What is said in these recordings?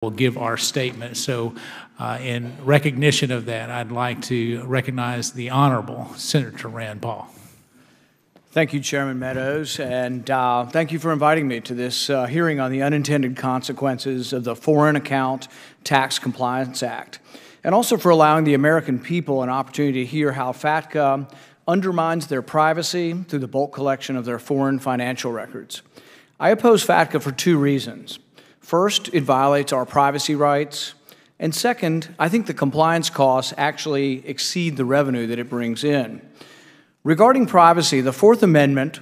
will give our statement. So in recognition of that, I'd like to recognize the Honorable Senator Rand Paul. Thank you, Chairman Meadows, and thank you for inviting me to this hearing on the unintended consequences of the Foreign Account Tax Compliance Act, and also for allowing the American people an opportunity to hear how FATCA undermines their privacy through the bulk collection of their foreign financial records. I oppose FATCA for two reasons. First, it violates our privacy rights, and second, I think the compliance costs actually exceed the revenue that it brings in. Regarding privacy, the Fourth Amendment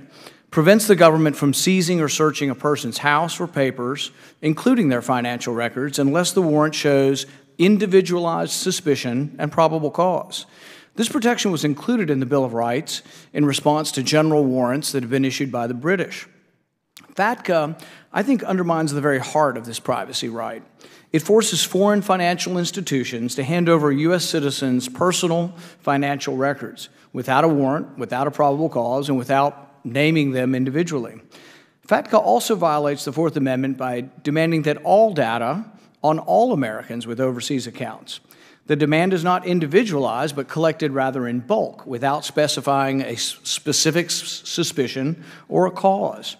prevents the government from seizing or searching a person's house or papers, including their financial records, unless the warrant shows individualized suspicion and probable cause. This protection was included in the Bill of Rights in response to general warrants that have been issued by the British. FATCA, I think, undermines the very heart of this privacy right. It forces foreign financial institutions to hand over U.S. citizens' personal financial records without a warrant, without a probable cause, and without naming them individually. FATCA also violates the Fourth Amendment by demanding that all data on all Americans with overseas accounts. The demand is not individualized, but collected rather in bulk, without specifying a specific suspicion or a cause.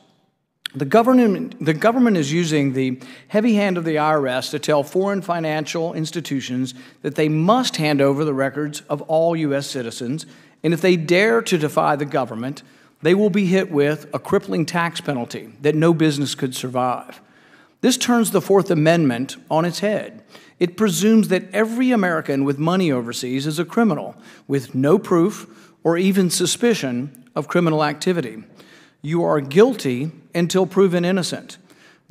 The government is using the heavy hand of the IRS to tell foreign financial institutions that they must hand over the records of all U.S. citizens, and if they dare to defy the government, they will be hit with a crippling tax penalty that no business could survive. This turns the Fourth Amendment on its head. It presumes that every American with money overseas is a criminal, with no proof or even suspicion of criminal activity. You are guilty until proven innocent.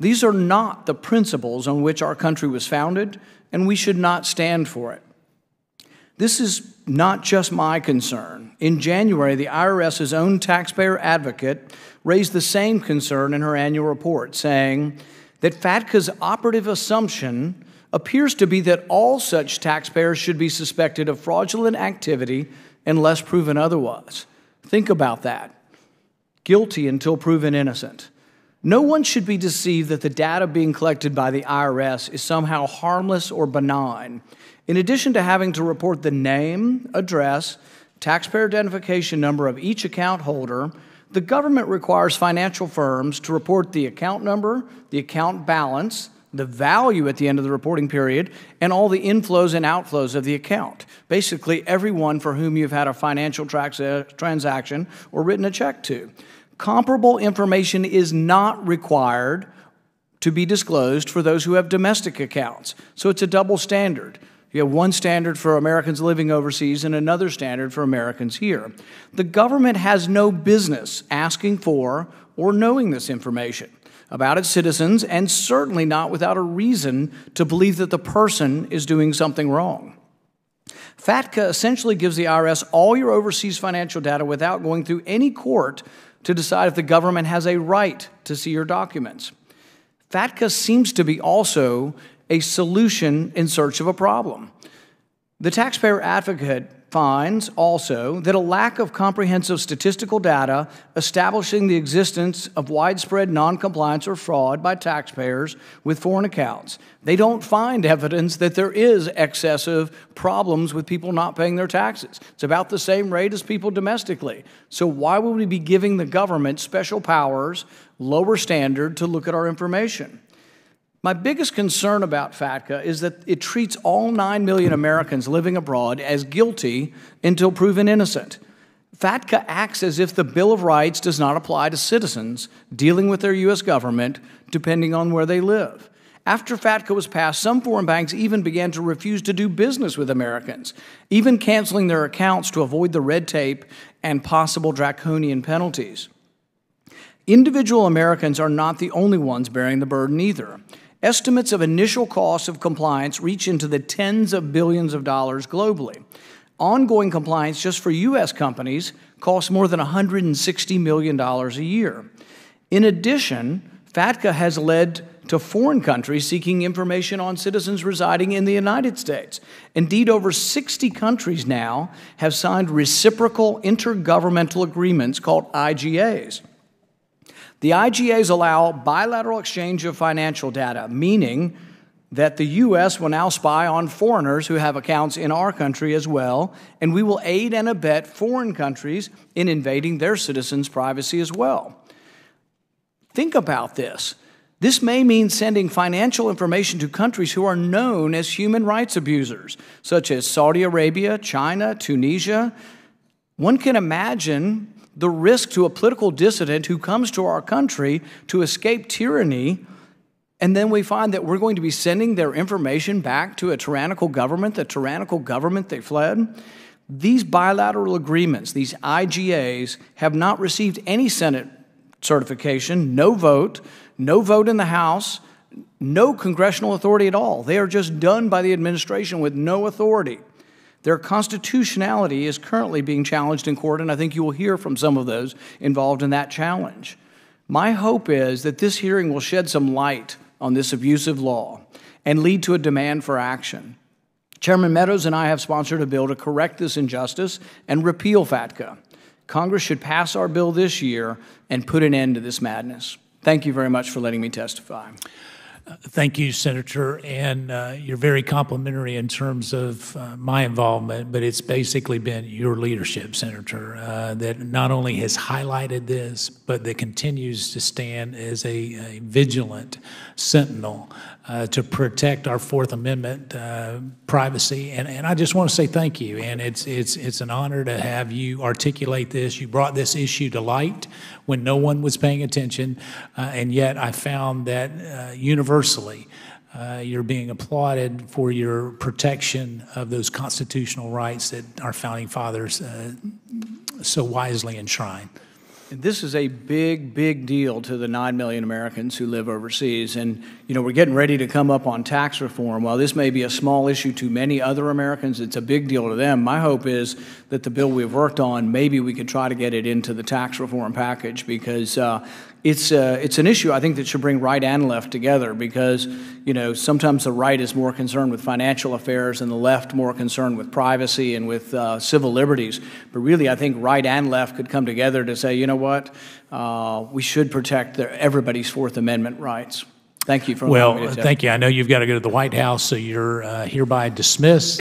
These are not the principles on which our country was founded, and we should not stand for it. This is not just my concern. In January, the IRS's own taxpayer advocate raised the same concern in her annual report, saying that FATCA's operative assumption appears to be that all such taxpayers should be suspected of fraudulent activity unless proven otherwise. Think about that. Guilty until proven innocent. No one should be deceived that the data being collected by the IRS is somehow harmless or benign. In addition to having to report the name, address, taxpayer identification number of each account holder, the government requires financial firms to report the account number, the account balance, the value at the end of the reporting period, and all the inflows and outflows of the account. Basically, everyone for whom you've had a financial transaction or written a check to. Comparable information is not required to be disclosed for those who have domestic accounts. So it's a double standard. You have one standard for Americans living overseas and another standard for Americans here. The government has no business asking for or knowing this information about its citizens, and certainly not without a reason to believe that the person is doing something wrong. FATCA essentially gives the IRS all your overseas financial data without going through any court to decide if the government has a right to see your documents. FATCA seems to be also a solution in search of a problem. The taxpayer advocate finds also that a lack of comprehensive statistical data establishing the existence of widespread noncompliance or fraud by taxpayers with foreign accounts. They don't find evidence that there is excessive problems with people not paying their taxes. It's about the same rate as people domestically. So why would we be giving the government special powers, lower standard to look at our information? My biggest concern about FATCA is that it treats all 9 million Americans living abroad as guilty until proven innocent. FATCA acts as if the Bill of Rights does not apply to citizens dealing with their U.S. government, depending on where they live. After FATCA was passed, some foreign banks even began to refuse to do business with Americans, even canceling their accounts to avoid the red tape and possible draconian penalties. Individual Americans are not the only ones bearing the burden either. Estimates of initial costs of compliance reach into the tens of billions of dollars globally. Ongoing compliance just for U.S. companies costs more than $160 million a year. In addition, FATCA has led to foreign countries seeking information on citizens residing in the United States. Indeed, over 60 countries now have signed reciprocal intergovernmental agreements called IGAs. The IGAs allow bilateral exchange of financial data, meaning that the U.S. will now spy on foreigners who have accounts in our country as well, and we will aid and abet foreign countries in invading their citizens' privacy as well. Think about this. This may mean sending financial information to countries who are known as human rights abusers, such as Saudi Arabia, China, Tunisia. One can imagine the risk to a political dissident who comes to our country to escape tyranny, and then we find that we're going to be sending their information back to a tyrannical government, the tyrannical government they fled. These bilateral agreements, these IGAs, have not received any Senate certification, no vote in the House, no congressional authority at all. They are just done by the administration with no authority. Their constitutionality is currently being challenged in court, and I think you will hear from some of those involved in that challenge. My hope is that this hearing will shed some light on this abusive law and lead to a demand for action. Chairman Meadows and I have sponsored a bill to correct this injustice and repeal FATCA. Congress should pass our bill this year and put an end to this madness. Thank you very much for letting me testify. Thank you, Senator, and you're very complimentary in terms of my involvement, but it's basically been your leadership, Senator, that not only has highlighted this, but that continues to stand as a vigilant sentinel to protect our Fourth Amendment privacy. And I just want to say thank you, and it's an honor to have you articulate this. You brought this issue to light when no one was paying attention, and yet I found that universally you're being applauded for your protection of those constitutional rights that our founding fathers so wisely enshrined. This is a big, big deal to the 9 million Americans who live overseas. And, you know, we're getting ready to come up on tax reform. While this may be a small issue to many other Americans, it's a big deal to them. My hope is that the bill we've worked on, maybe we could try to get it into the tax reform package, because it's an issue I think that should bring right and left together, because, you know, sometimes the right is more concerned with financial affairs and the left more concerned with privacy and with civil liberties. But really, I think right and left could come together to say, you know what, we should protect everybody's Fourth Amendment rights. Thank you for allowing me to testify. Thank you. I know you've got to go to the White House, so you're hereby dismissed.